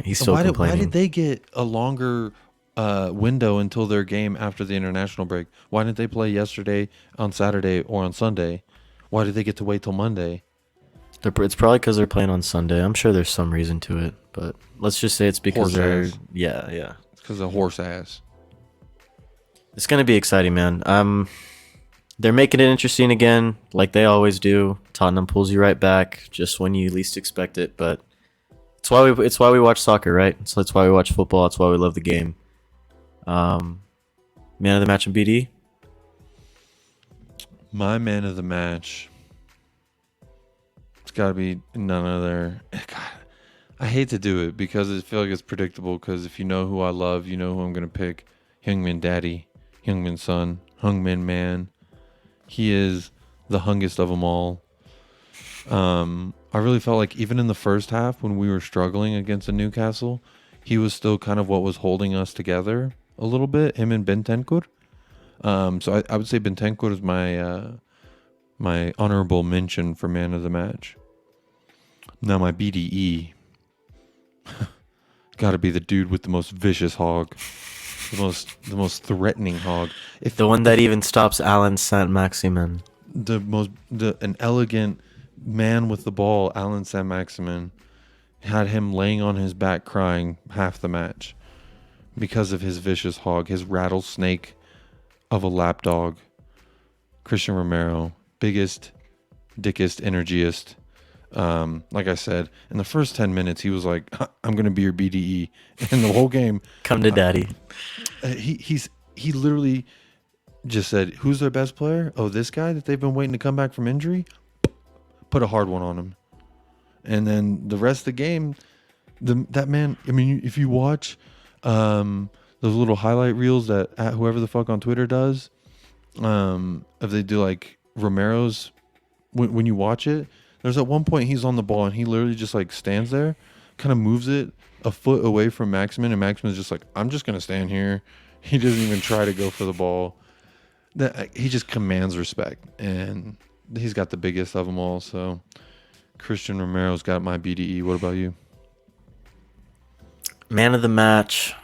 He's still complaining. Why did they get a longer window until their game after the international break? Why didn't they play yesterday, on Saturday, or on Sunday? Why did they get to wait till Monday? It's probably because they're playing on Sunday. I'm sure there's some reason to it, but let's just say it's because they're... Horse ass. Yeah. It's because of horse ass. It's going to be exciting, man. They're making it interesting again, like they always do. Tottenham pulls you right back just when you least expect it, but it's why we watch soccer, right? So that's why we watch football. That's why we love the game. Man of the match in BD? My man of the match, it's got to be none other. God, I hate to do it because I feel like it's predictable. Because if you know who I love, you know who I'm gonna pick. Heung-min Daddy, Heung-min Son, Heung-min Man. He is the hungest of them all. I really felt like even in the first half when we were struggling against the Newcastle, he was still kind of what was holding us together a little bit, him and Bentancur. So I would say Bentancur is my honorable mention for man of the match. Now my BDE, got to be the dude with the most vicious hog. The most threatening hog. The one that even stops Alan Saint-Maximin. An elegant man with the ball, Alan Saint-Maximin, had him laying on his back crying half the match because of his vicious hog, his rattlesnake of a lapdog. Christian Romero, biggest, dickest, energiest. Like I said, in the first 10 minutes, he was like, "I'm gonna be your BDE," and the whole game, Come to daddy. he literally just said, "Who's their best player? Oh, this guy that they've been waiting to come back from injury. Put a hard one on him." And then the rest of the game, that man. I mean, if you watch those little highlight reels that whoever the fuck on Twitter does, if they do like Romero's, when you watch it, there's at one point he's on the ball and he literally just like stands there, kind of moves it a foot away from Maximin, and Maximin's just like, "I'm just gonna stand here." He doesn't even try to go for the ball. That he just commands respect, and he's got the biggest of them all. So Christian Romero's got my BDE. What about you? Man of the match.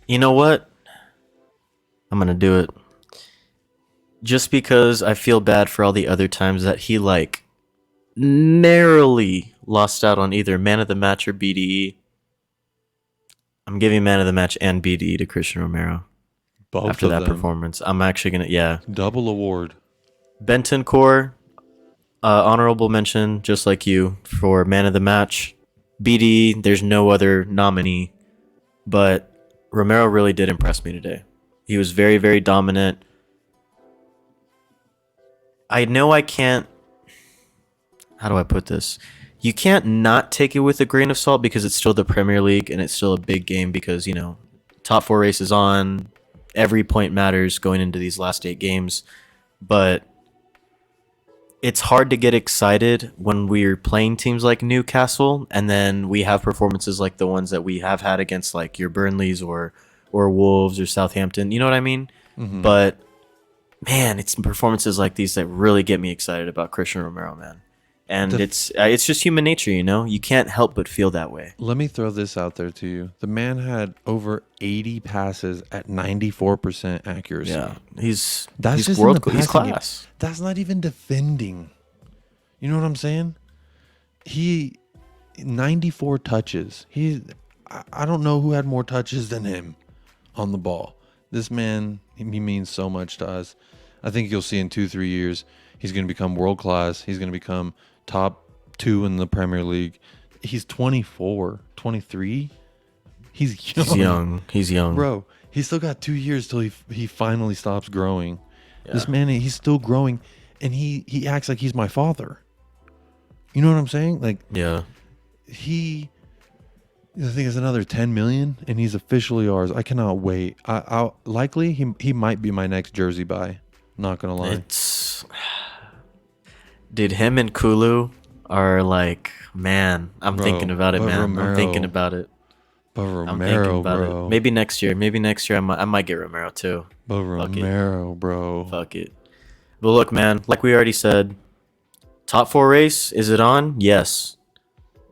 You know what? I'm going to do it. Just because I feel bad for all the other times that he, like, narrowly lost out on either man of the match or BDE. I'm giving man of the match and BDE to Christian Romero. Both after of that them. performance. I'm actually going to, yeah. Double award. Bentancur, honorable mention, just like you, for man of the match. BDE, there's no other nominee. But Romero really did impress me today. He was very, very dominant. I know I can't... How do I put this? You can't not take it with a grain of salt because it's still the Premier League and it's still a big game because, you know, top 4 race is on. Every point matters going into these last 8 games. But it's hard to get excited when we're playing teams like Newcastle and then we have performances like the ones that we have had against like your Burnleys or Wolves or Southampton. You know what I mean? Mm-hmm. But, man, it's performances like these that really get me excited about Christian Romero, man. And it's just human nature, you know? You can't help but feel that way. Let me throw this out there to you. The man had over 80 passes at 94% accuracy. Yeah, he's just world in the he's passing class. game. That's not even defending. You know what I'm saying? He 94 touches. I don't know who had more touches than him on the ball. This man, he means so much to us. I think you'll see in 2-3 years, he's going to become world class. He's going to become top 2 in the Premier League. He's 24, 23. He's young. He's young. Bro, he's still got 2 years till he finally stops growing. Yeah. This man, he's still growing, and he acts like he's my father. You know what I'm saying? Like, Yeah. I think it's another 10 million, and he's officially ours. I cannot wait. I'll likely he might be my next jersey buy. Not gonna lie. Dude, him and Kulu are like, man, I'm thinking about it, man. Romero, I'm thinking about it. But I'm thinking Romero, about bro. it. Maybe next year. I might get Romero too. But Fuck it. Romero, bro. Fuck it. But look, man, like we already said, top 4 race, is it on? Yes.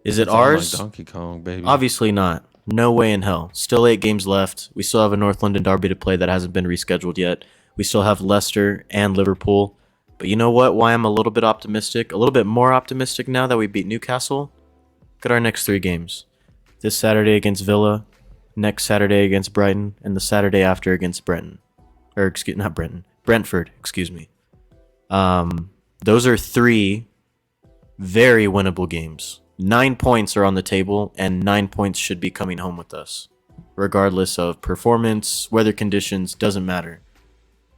Is it It's on like ours? Donkey Kong, baby. Obviously not. No way in hell. Still 8 games left. We still have a North London derby to play that hasn't been rescheduled yet. We still have Leicester and Liverpool. But you know what? Why I'm a little bit optimistic, a little bit more optimistic now that we beat Newcastle? Look at our next 3 games. This Saturday against Villa, next Saturday against Brighton, and the Saturday after against Brentford. Excuse me. Those are 3 very winnable games. 9 points are on the table, and 9 points should be coming home with us. Regardless of performance, weather conditions, doesn't matter.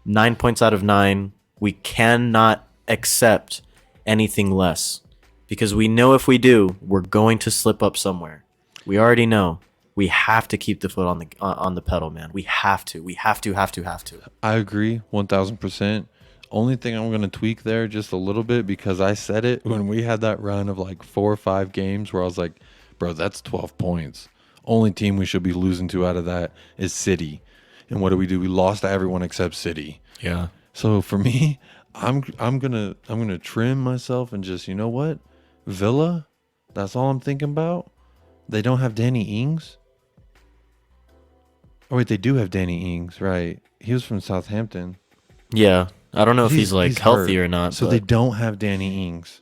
9 points out of 9. We cannot accept anything less. Because we know if we do, we're going to slip up somewhere. We already know. We have to keep the foot on the pedal, man. We have to. We have to. I agree 1,000%. Only thing I'm going to tweak there just a little bit, because I said it when we had that run of like 4 or 5 games where I was like, bro, that's 12 points. Only team we should be losing to out of that is City. And what do? We lost to everyone except City. Yeah. So for me, I'm gonna trim myself and just, you know what? Villa, that's all I'm thinking about. They don't have Danny Ings. Oh wait, they do have Danny Ings, right? He was from Southampton. Yeah. I don't know if he's like healthy hurt. or not. So but they don't have Danny Ings.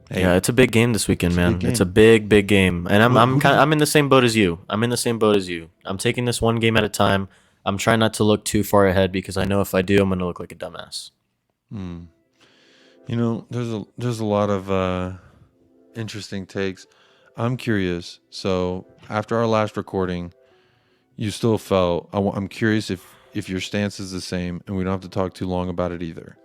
Hey, yeah, it's a big game this weekend, man. big It's game. a big game, and I'm in the same boat as you. I'm taking this one game at a time. I'm trying not to look too far ahead because I know if I do, I'm gonna look like a dumbass. There's a lot of interesting takes. I'm curious. So after our last recording, you still felt. I'm curious if your stance is the same, and we don't have to talk too long about it either.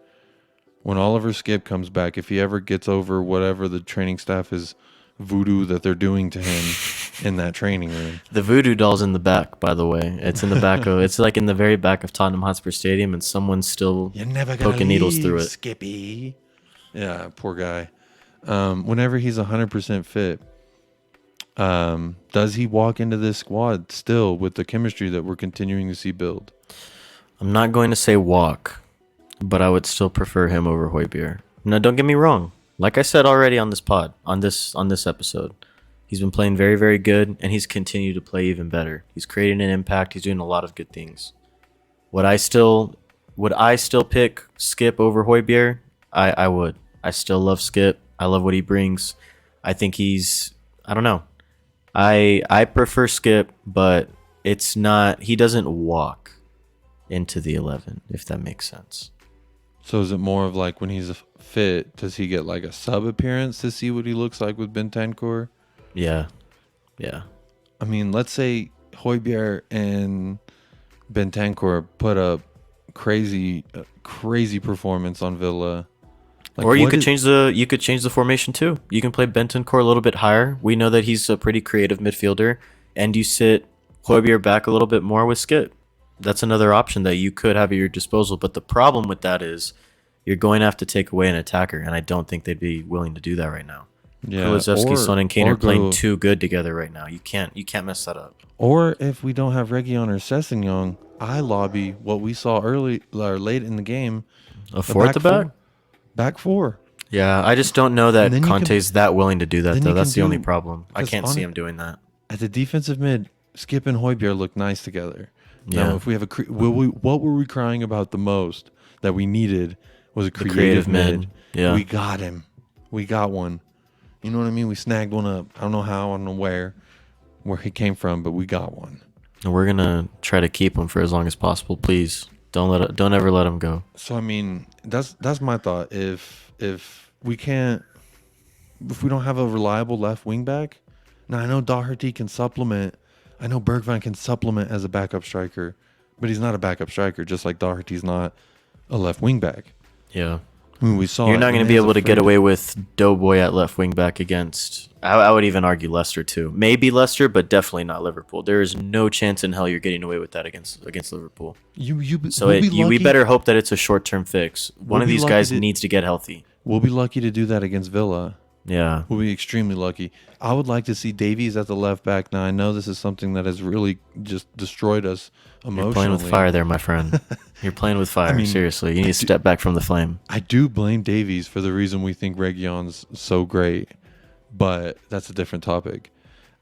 When Oliver Skip comes back, if he ever gets over whatever the training staff is voodoo that they're doing to him in that training room. The voodoo doll's in the back, by the way. It's in the back of. It's like in the very back of Tottenham Hotspur Stadium, and someone's still poking needles through it. Skippy. Yeah, poor guy. Whenever he's 100% fit, does he walk into this squad still with the chemistry that we're continuing to see build? I'm not going to say walk, but I would still prefer him over Højbjerg. Now, don't get me wrong. Like I said already on this pod, on this episode, he's been playing very, very good, and he's continued to play even better. He's creating an impact. He's doing a lot of good things. Would I still pick Skip over Højbjerg? I would. I still love Skip. I love what he brings. I think I don't know. I prefer Skip, but it's not. He doesn't walk into the 11, if that makes sense. So is it more of like when he's fit, does he get like a sub appearance to see what he looks like with Bentancur? Yeah. I mean, let's say Højbjerg and Bentancur put a crazy performance on Villa. Or you could change the formation too. You can play Bentancur a little bit higher. We know that he's a pretty creative midfielder, and you sit Højbjerg back a little bit more with Skip. That's another option that you could have at your disposal. But the problem with that is you're going to have to take away an attacker, and I don't think they'd be willing to do that right now. Yeah, Kulusevski, Sonny, and Kane are playing too good together right now. You can't mess that up. Or if we don't have Reguilon or Sessegnon, I lobby what we saw early or late in the game. A four at the back? Back four. Yeah, I just don't know that Conte's that willing to do that, though. That's the only problem. I can't see him doing that. At the defensive mid, Skip and Højbjerg look nice together. Yeah. Now, if we have what were we crying about the most that we needed was a creative mid. Yeah. We got him. We got one. You know what I mean? We snagged one up. I don't know how, I don't know where he came from, but we got one. And we're gonna try to keep him for as long as possible. Please don't ever let him go. So I mean, that's my thought. If we don't have a reliable left wing back, now I know Doherty can supplement. I know Bergwijn can supplement as a backup striker, but he's not a backup striker. Just like Doherty's not a left wing back. Yeah. I mean, we saw you're not going to be able to get away with Doughboy at left wing back against. I would even argue Leicester too. Maybe Leicester, but definitely not Liverpool. There is no chance in hell you're getting away with that against Liverpool. We better hope that it's a short-term fix. One of these guys needs to get healthy. We'll be lucky to do that against Villa. Yeah. We'll be extremely lucky. I would like to see Davies at the left back. Now, I know this is something that has really just destroyed us emotionally. You're playing with fire there, my friend. You're playing with fire. Seriously. You need to step back from the flame. I do blame Davies for the reason we think Reguilon's so great, but that's a different topic.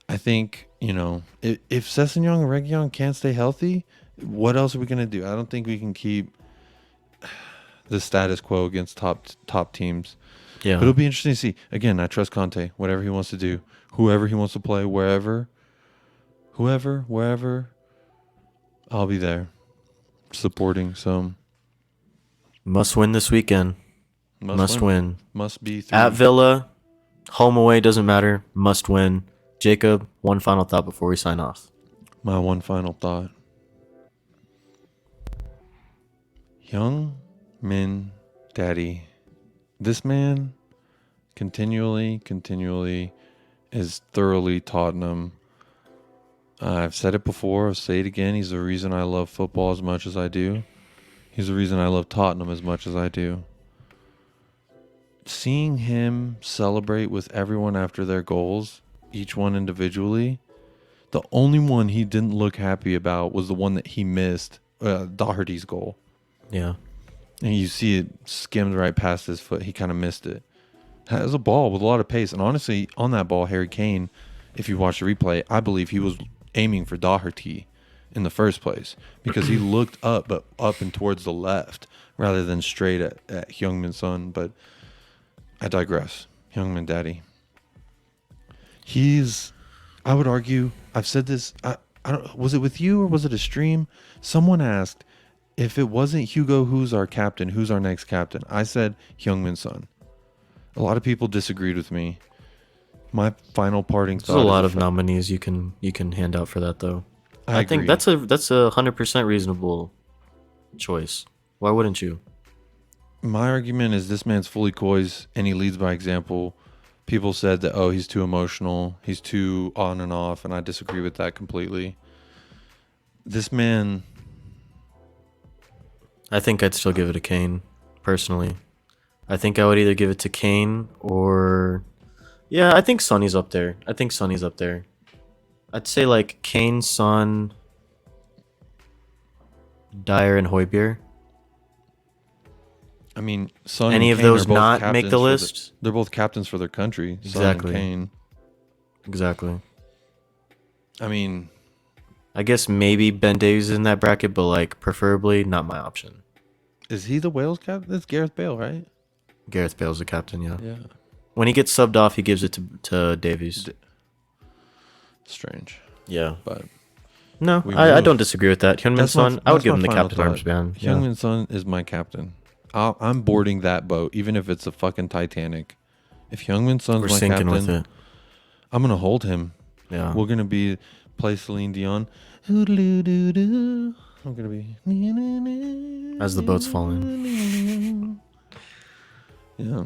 I think, if Sessegnon and Reguilon can't stay healthy, what else are we going to do? I don't think we can keep the status quo against top teams. Yeah. But it'll be interesting to see. Again, I trust Conte. Whatever he wants to do, whoever he wants to play, wherever, I'll be there supporting. So must win this weekend. Must win. Must be at Villa. Home away doesn't matter. Must win. Jacob, one final thought before we sign off. My one final thought. Heung-min Daddy. This man continually is thoroughly Tottenham. I've said it before, I'll say it again. He's the reason I love football as much as I do. He's the reason I love Tottenham as much as I do. Seeing him celebrate with everyone after their goals, each one individually, the only one he didn't look happy about was the one that he missed, Doherty's goal. Yeah. And you see it skimmed right past his foot. He kind of missed it. Has a ball with a lot of pace. And honestly, on that ball, Harry Kane, if you watch the replay, I believe he was aiming for Doherty in the first place because he looked up, but up and towards the left rather than straight at Heung-min's son. But I digress. Heung-min Daddy. I would argue, I've said this, I don't, was it with you or was it a stream? Someone asked, if it wasn't Hugo, who's our captain? Who's our next captain? I said Heung-min's son. A lot of people disagreed with me. My final parting thought. There's a lot of nominees you can hand out for that though. I think agree. that's a 100% reasonable choice. Why wouldn't you? My argument is this man's fully COYS and he leads by example. People said that, oh, he's too emotional, he's too on and off, and I disagree with that completely. This man, I think I'd still give it to Kane, personally. I think I would either give it to Kane or... Yeah, I think Sonny's up there. I'd say like Kane, Son, Dyer, and Højbjerg. I mean, Son Any and of Kane those are both not make captains the for list? They're both captains for their country. Exactly. Son and Kane. Exactly. I mean, I guess maybe Ben Davies is in that bracket, but like preferably not my option. is he the Wales captain? That's Gareth Bale, right? Gareth Bale's the captain, yeah. Yeah. When he gets subbed off, he gives it to Davies. Strange, Yeah. but No, We I moved. don't disagree with that. Heung-min That's my- Son, I would that's give my him the final captain thought. armband. Yeah. Heung-min Son is my captain. I'm boarding that boat, even if it's a fucking Titanic. If Heung-min Son's We're my sinking captain, with it. I'm gonna hold him. Yeah. We're gonna play Celine Dion. Hoodaloo-doo-doo. I'm gonna be As the boat's falling. Yeah.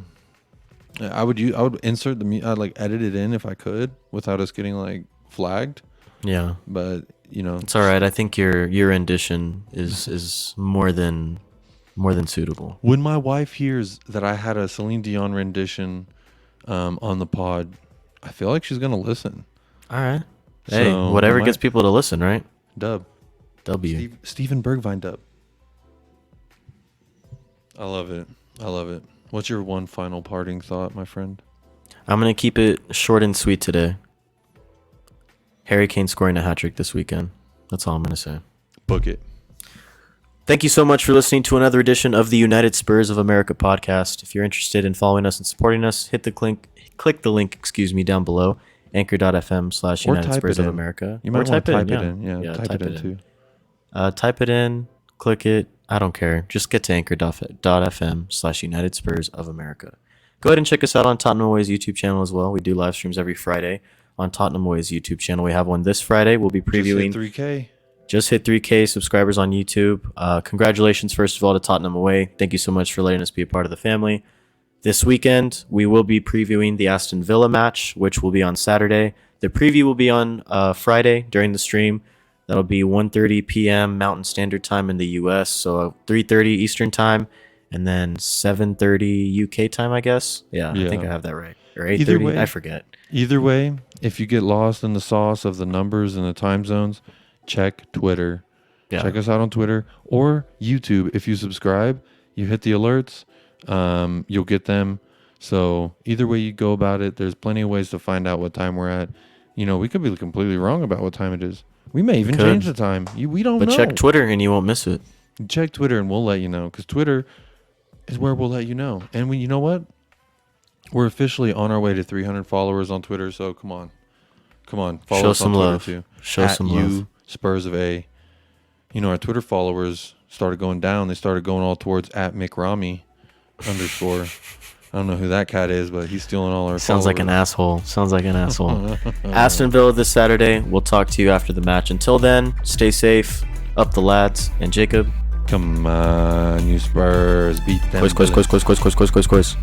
I would insert I'd like edit it in if I could without us getting like flagged. Yeah. But It's all right. I think your rendition is more than suitable. when my wife hears that I had a Celine Dion rendition on the pod, I feel like she's gonna listen. All right. Hey, So, whatever I might- gets people to listen, right? Dub. W. Steven Bergwijn dub. I love it. What's your one final parting thought, my friend? I'm gonna keep it short and sweet today. Harry Kane scoring a hat trick this weekend. That's all I'm gonna say. Book it. Thank you so much for listening to another edition of the United Spurs of America podcast. If you're interested in following us and supporting us, click the link, down below, anchor.fm/United type Spurs it of in. America. You might want to type it yeah. in. Yeah, type it in too. Type it in, click it. I don't care. Just get to anchor.fm/United Spurs of America. Go ahead and check us out on Tottenham Away's YouTube channel as well. We do live streams every Friday on Tottenham Away's YouTube channel. We have one this Friday. We'll be previewing. Just hit 3K. Just hit 3K subscribers on YouTube. Congratulations, first of all, to Tottenham Away. Thank you so much for letting us be a part of the family. This weekend, we will be previewing the Aston Villa match, which will be on Saturday. The preview will be on Friday during the stream. That'll be 1:30 p.m. Mountain Standard Time in the U.S., so 3:30 Eastern Time, and then 7:30 UK time, I guess. Yeah, I think I have that right. Or 8:30, I forget. Either way, if you get lost in the sauce of the numbers and the time zones, check Twitter. Yeah. Check us out on Twitter or YouTube. If you subscribe, you hit the alerts, you'll get them. So either way you go about it, there's plenty of ways to find out what time we're at. We could be completely wrong about what time it is. We may even change the time. We don't know. But check Twitter and you won't miss it. Check Twitter and we'll let you know, because Twitter is where we'll let you know. And you know what? We're officially on our way to 300 followers on Twitter. So come on, follow Show us some on love. Twitter too. Show some love. Spurs of A. Our Twitter followers started going down. They started going all towards @McRami _ I don't know who that cat is, but he's stealing all our Sounds followers. like an asshole. Aston Villa this Saturday. We'll talk to you after the match. Until then, stay safe. Up the lads. And Jacob. Come on, you Spurs. Beat them. Quiz.